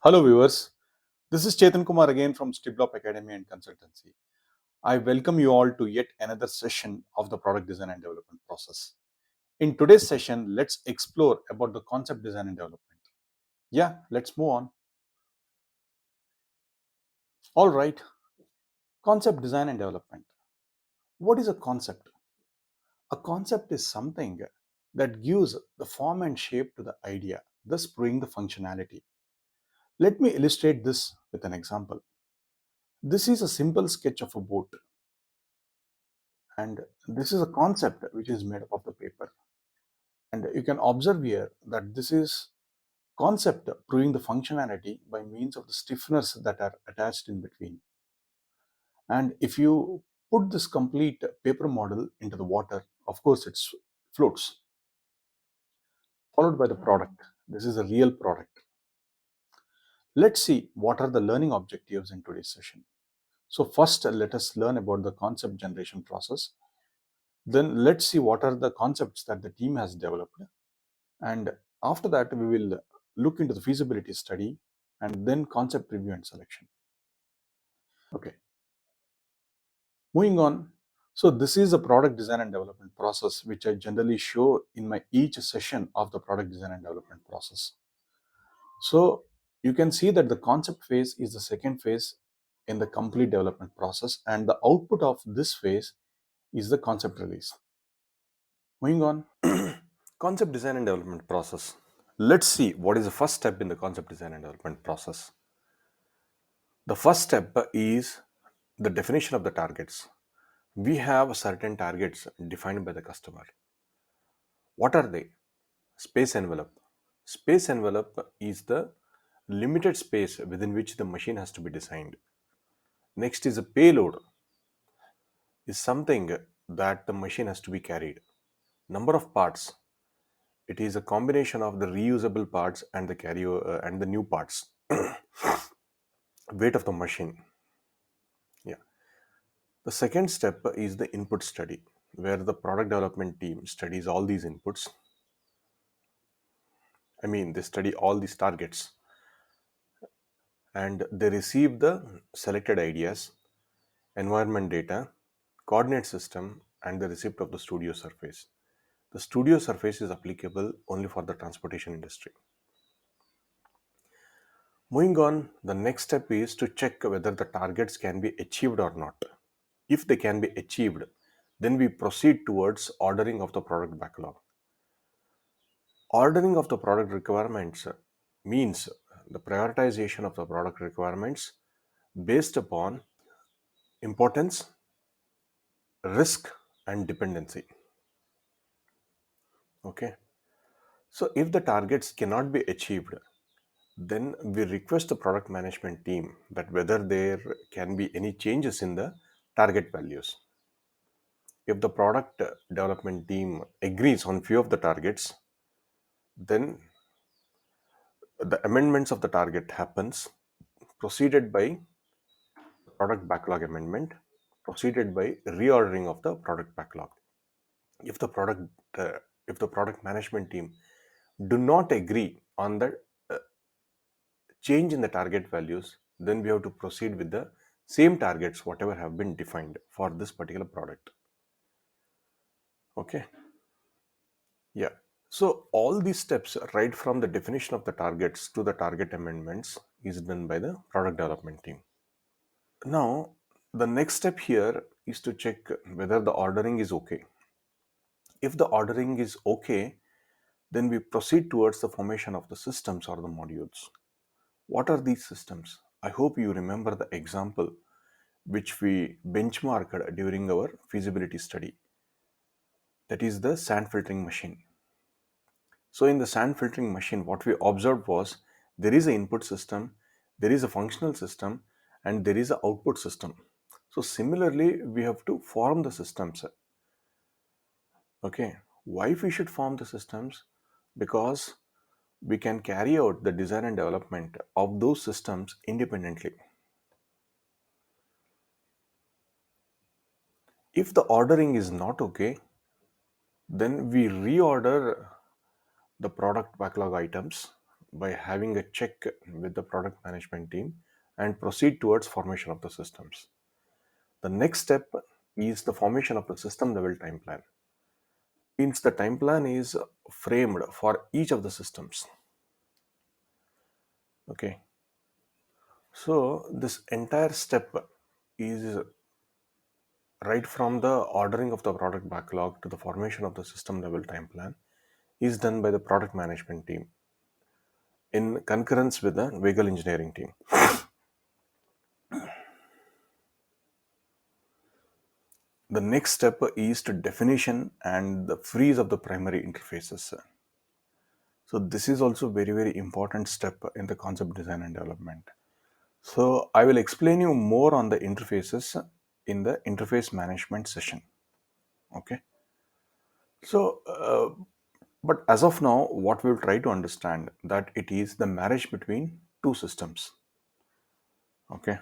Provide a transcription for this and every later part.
Hello, viewers. This is Chetan Kumar again from Stiblop Academy and Consultancy. I welcome you all to yet another session of the product design and development process. In today's session, let's explore about the concept design and development. Yeah, let's move on. All right, concept design and development. What is a concept? A concept is something that gives the form and shape to the idea, thus proving the functionality. Let me illustrate this with an example. This is a simple sketch of a boat, and this is a concept which is made up of the paper. And you can observe here that this is concept proving the functionality by means of the stiffeners that are attached in between. And if you put this complete paper model into the water, of course it floats. Followed by the product. This is a real product. Let's see what are the learning objectives in today's session. So first, let us learn about the concept generation process. Then let's see what are the concepts that the team has developed. And after that, we will look into the feasibility study and then concept review and selection. Okay, moving on. So this is a product design and development process, which I generally show in my each session of the product design and development process. So you can see that the concept phase is the second phase in the complete development process, and the output of this phase is the concept release. Moving on, concept design and development process. Let's see what is the first step in the concept design and development process. The first step is the definition of the targets. We have certain targets defined by the customer. What are they? Space envelope. Space envelope is the limited space within which the machine has to be designed. Next is a payload, is something that the machine has to be carried. Number of parts. It is a combination of the reusable parts and the and the new parts. Weight of the machine. Yeah. The second step is the input study, where the product development team studies all these inputs. They study all these targets and they receive the selected ideas, environment data, coordinate system, and the receipt of the studio surface. The studio surface is applicable only for the transportation industry. Moving on, the next step is to check whether the targets can be achieved or not. If they can be achieved, then we proceed towards ordering of the product backlog. Ordering of the product requirements means the prioritization of the product requirements based upon importance, risk, and dependency. Okay. So if the targets cannot be achieved, then we request the product management team that whether there can be any changes in the target values. If the product development team agrees on few of the targets, then the amendments of the target happens, proceeded by product backlog amendment, proceeded by reordering of the product backlog. If the product uh, if the product management team do not agree on the uh, change in the target values, then we have to proceed with the same targets whatever have been defined for this particular product. Okay. Yeah. So all these steps, right from the definition of the targets to the target amendments, is done by the product development team. Now, the next step here is to check whether the ordering is okay. If the ordering is okay, then we proceed towards the formation of the systems or the modules. What are these systems? I hope you remember the example which we benchmarked during our feasibility study. That is the sand filtering machine. So in the sand filtering machine, what we observed was there is an input system, there is a functional system, and there is an output system. So similarly, we have to form the systems. Okay, why we should form the systems? Because we can carry out the design and development of those systems independently. If the ordering is not okay, then we reorder the product backlog items by having a check with the product management team and proceed towards formation of the systems. The next step is the formation of the system level time plan. Means the time plan is framed for each of the systems. Okay. So this entire step is right from the ordering of the product backlog to the formation of the system level time plan is done by the product management team in concurrence with the vehicle engineering team. The next step is to definition and the freeze of the primary interfaces. So this is also very important step in the concept design and development. So I will explain you more on the interfaces in the interface management session. Okay. So, but as of now, what we'll try to understand that it is the marriage between two systems. Okay.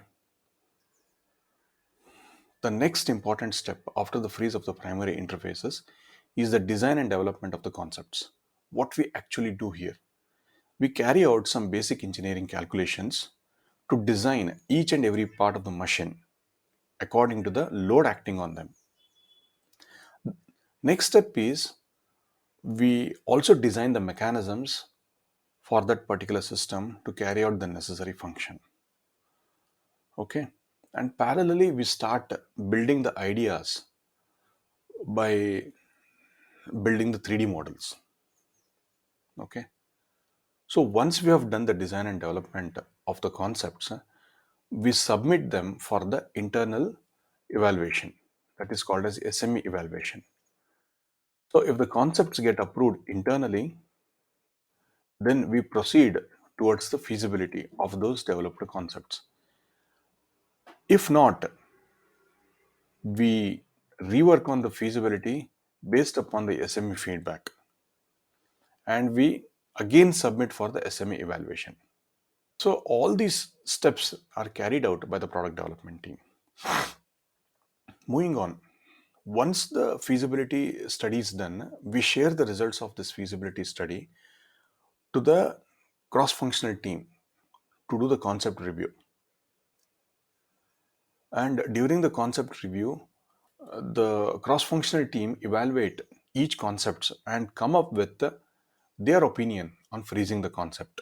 The next important step after the freeze of the primary interfaces is the design and development of the concepts. What we actually do here, we carry out some basic engineering calculations to design each and every part of the machine according to the load acting on them. Next step is we also design the mechanisms for that particular system to carry out the necessary function. Okay. And parallelly, we start building the ideas by building the 3D models. Okay. So once we have done the design and development of the concepts, we submit them for the internal evaluation, that is called as SME evaluation. So if the concepts get approved internally, then we proceed towards the feasibility of those developed concepts. If not, we rework on the feasibility based upon the SME feedback, and we again submit for the SME evaluation. So all these steps are carried out by the product development team. Moving on, once the feasibility study is done, we share the results of this feasibility study to the cross-functional team to do the concept review. And during the concept review, the cross-functional team evaluate each concept and come up with their opinion on freezing the concept.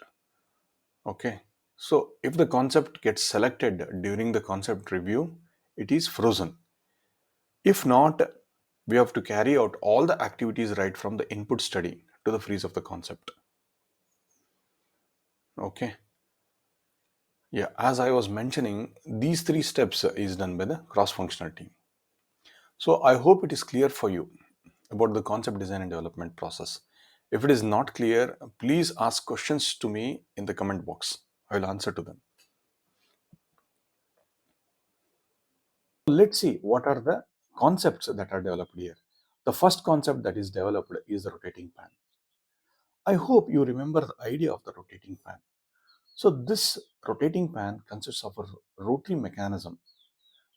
Okay. So if the concept gets selected during the concept review, it is frozen. If not, we have to carry out all the activities right from the input study to the freeze of the concept. Okay. Yeah, as I was mentioning, these three steps is done by the cross-functional team. So I hope it is clear for you about the concept design and development process. If it is not clear, please ask questions to me in the comment box. I will answer to them. Let's see what are the concepts that are developed here. The first concept that is developed is the rotating pan. I hope you remember the idea of the rotating pan. So this rotating pan consists of a rotary mechanism.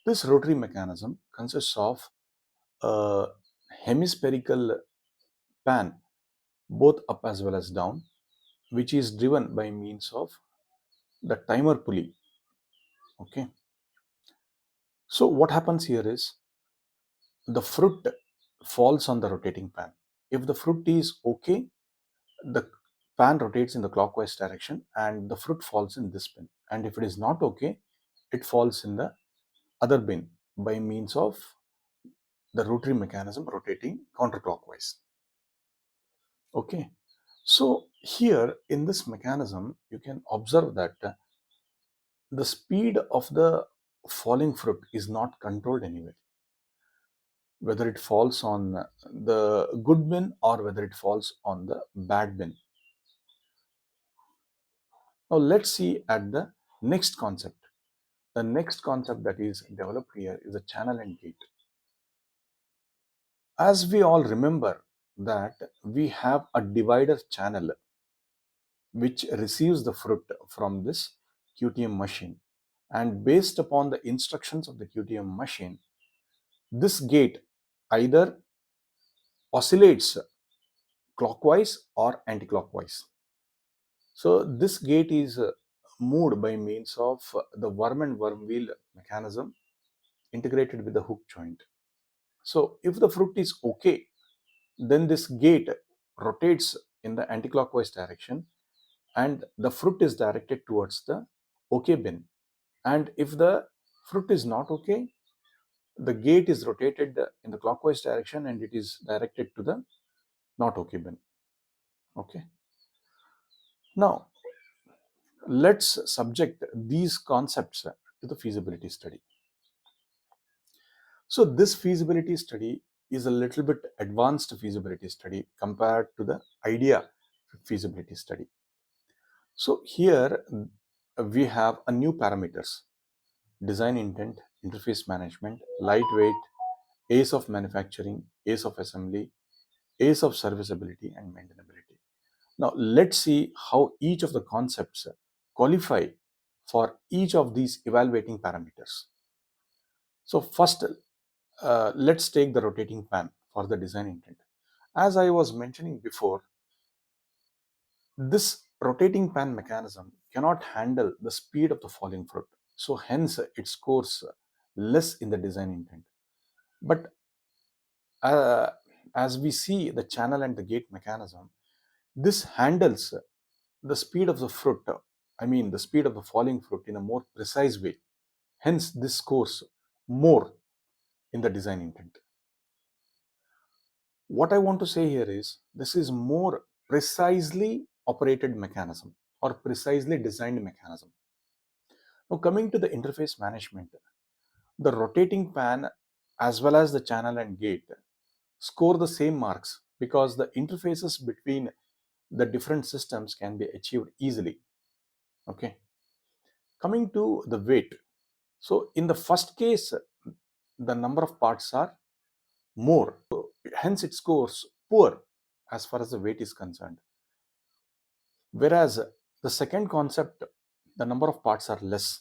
This rotary mechanism consists of a hemispherical pan, both up as well as down, which is driven by means of the timer pulley. Okay. So what happens here is the fruit falls on the rotating pan. If the fruit is okay, the pan rotates in the clockwise direction and the fruit falls in this bin. And if it is not okay, it falls in the other bin by means of the rotary mechanism rotating counterclockwise. Okay. So here in this mechanism, you can observe that the speed of the falling fruit is not controlled anywhere, whether it falls on the good bin or whether it falls on the bad bin. Now let's see at the next concept. The next concept that is developed here is a channel and gate. As we all remember that we have a divider channel which receives the fruit from this QTM machine, and based upon the instructions of the QTM machine, this gate either oscillates clockwise or anti-clockwise. So this gate is moved by means of the worm and worm wheel mechanism integrated with the hook joint. So if the fruit is okay, then this gate rotates in the anticlockwise direction and the fruit is directed towards the okay bin. And if the fruit is not okay, the gate is rotated in the clockwise direction and it is directed to the not okay bin. Okay. Now, let's subject these concepts to the feasibility study. So this feasibility study is a little bit advanced feasibility study compared to the idea feasibility study. So here we have a new parameters: design intent, interface management, lightweight, ease of manufacturing, ease of assembly, ease of serviceability, and maintainability. Now let's see how each of the concepts qualify for each of these evaluating parameters. So first, let's take the rotating pan for the design intent. As I was mentioning before, this rotating pan mechanism cannot handle the speed of the falling fruit. So hence it scores less in the design intent. But uh, as we see the channel and the gate mechanism, this handles the speed of the fruit, the speed of the falling fruit in a more precise way. Hence this scores more in the design intent. What I want to say here is this is more precisely operated mechanism or precisely designed mechanism. Now coming to the interface management, the rotating pan as well as the channel and gate score the same marks because the interfaces between the different systems can be achieved easily. Okay. Coming to the weight. So in the first case, the number of parts are more. So hence it scores poor as far as the weight is concerned. Whereas the second concept, the number of parts are less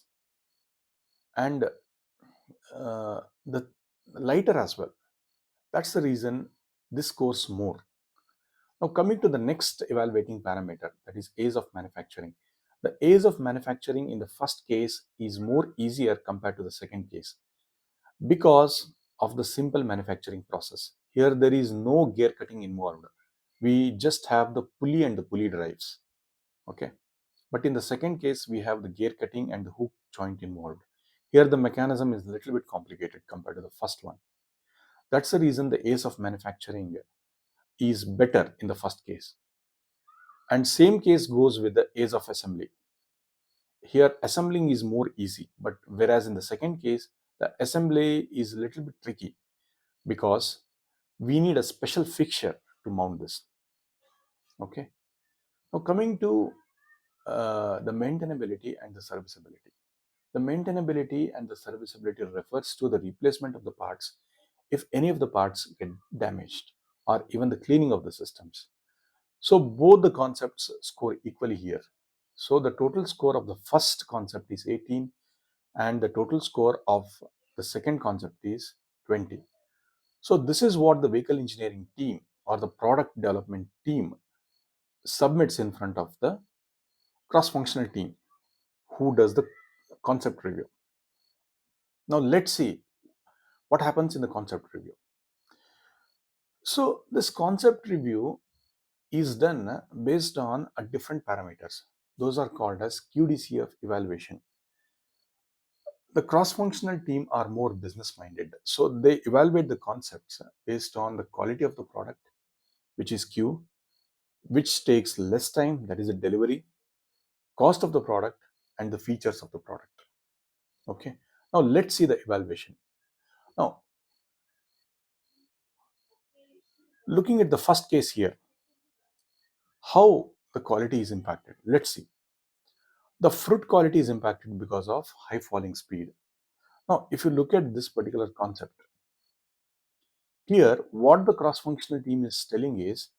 and the lighter as well. That's the reason this scores more. Now coming to the next evaluating parameter, that is ease of manufacturing. The ease of manufacturing in the first case is more easier compared to the second case because of the simple manufacturing process. Here there is no gear cutting involved. We just have the pulley and the pulley drives. Okay. But in the second case, we have the gear cutting and the hook joint involved. Here the mechanism is a little bit complicated compared to the first one. That's the reason the ease of manufacturing is better in the first case. And same case goes with the ease of assembly. Here assembling is more easy, but whereas in the second case, the assembly is a little bit tricky because we need a special fixture to mount this. Okay. Now coming to the maintainability and the serviceability. The maintainability and the serviceability refers to the replacement of the parts if any of the parts get damaged or even the cleaning of the systems. So both the concepts score equally here. So the total score of the first concept is 18 and the total score of the second concept is 20. So this is what the vehicle engineering team or the product development team submits in front of the cross-functional team who does the concept review. Now let's see what happens in the concept review. So this concept review is done based on different parameters. Those are called as QDCF evaluation. The cross-functional team are more business minded. So they evaluate the concepts based on the quality of the product, which is Q, which takes less time, that is a delivery, cost of the product, and the features of the product. Okay. Now let's see the evaluation. Now, looking at the first case here, how the quality is impacted. Let's see. The fruit quality is impacted because of high falling speed. Now, if you look at this particular concept, here what the cross-functional team is telling is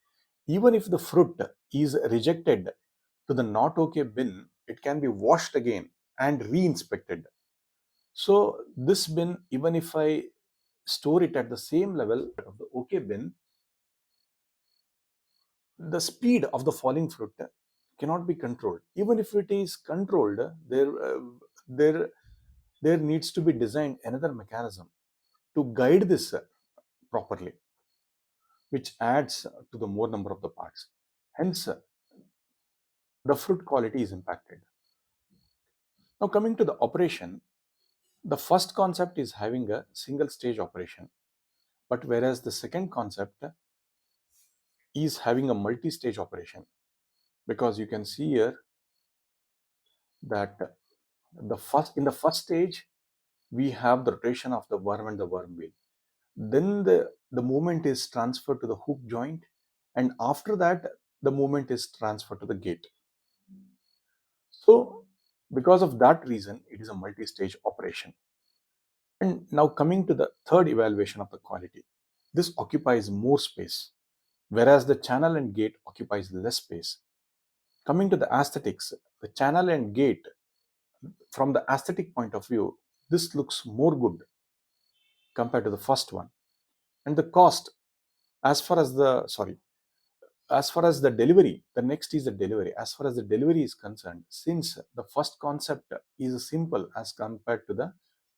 even if the fruit is rejected to the not okay bin, it can be washed again and re-inspected. So this bin, even if I store it at the same level of the okay bin, the speed of the falling fruit cannot be controlled. Even if it is controlled, there there needs to be designed another mechanism to guide this properly, which adds to the more number of the parts. Hence, the fruit quality is impacted. Now, coming to the operation, the first concept is having a single stage operation, but whereas the second concept is having a multi stage operation, because you can see here that in the first stage we have the rotation of the worm and the worm wheel. Then the movement is transferred to the hook joint, and after that the movement is transferred to the gate. So because of that reason, it is a multi-stage operation. And now coming to the third evaluation of the quality, this occupies more space, whereas the channel and gate occupies less space. Coming to the aesthetics, the channel and gate, from the aesthetic point of view, this looks more good compared to the first one. And the cost, as far as the delivery, the next is the delivery. As far as the delivery is concerned, since the first concept is simple as compared to the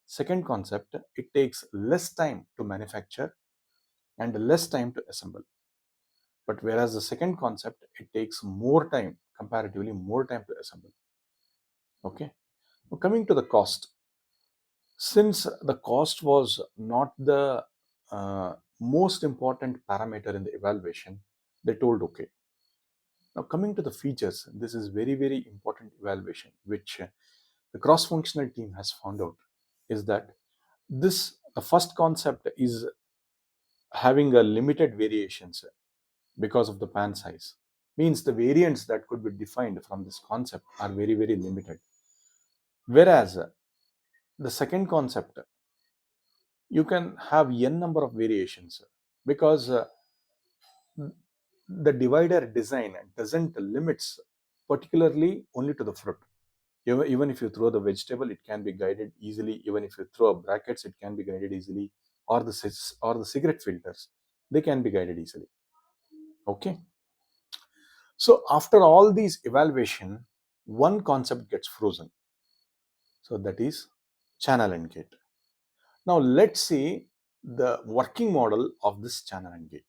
second concept, it takes less time to manufacture and less time to assemble. But whereas the second concept, it takes more time, comparatively more time to assemble. Okay. Now coming to the cost, since the cost was not the most important parameter in the evaluation, they told okay. Now coming to the features, this is very, very important evaluation, which the cross-functional team has found out, is that the first concept is having a limited variations because of the pan size. Means the variants that could be defined from this concept are very, very limited. Whereas the second concept, you can have n number of variations, because the divider design doesn't limits particularly only to the fruit. Even if you throw the vegetable, it can be guided easily. Even if you throw brackets, it can be guided easily. Or the cigarette filters, they can be guided easily. Okay. So after all these evaluation, one concept gets frozen. So that is channel and gate. Now let's see the working model of this channel and gate.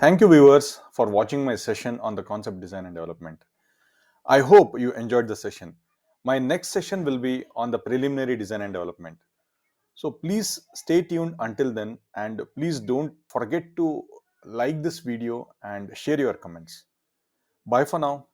Thank you, viewers, for watching my session on the concept design and development. I hope you enjoyed the session. My next session will be on the preliminary design and development. So please stay tuned until then, and please don't forget to like this video and share your comments. Bye for now.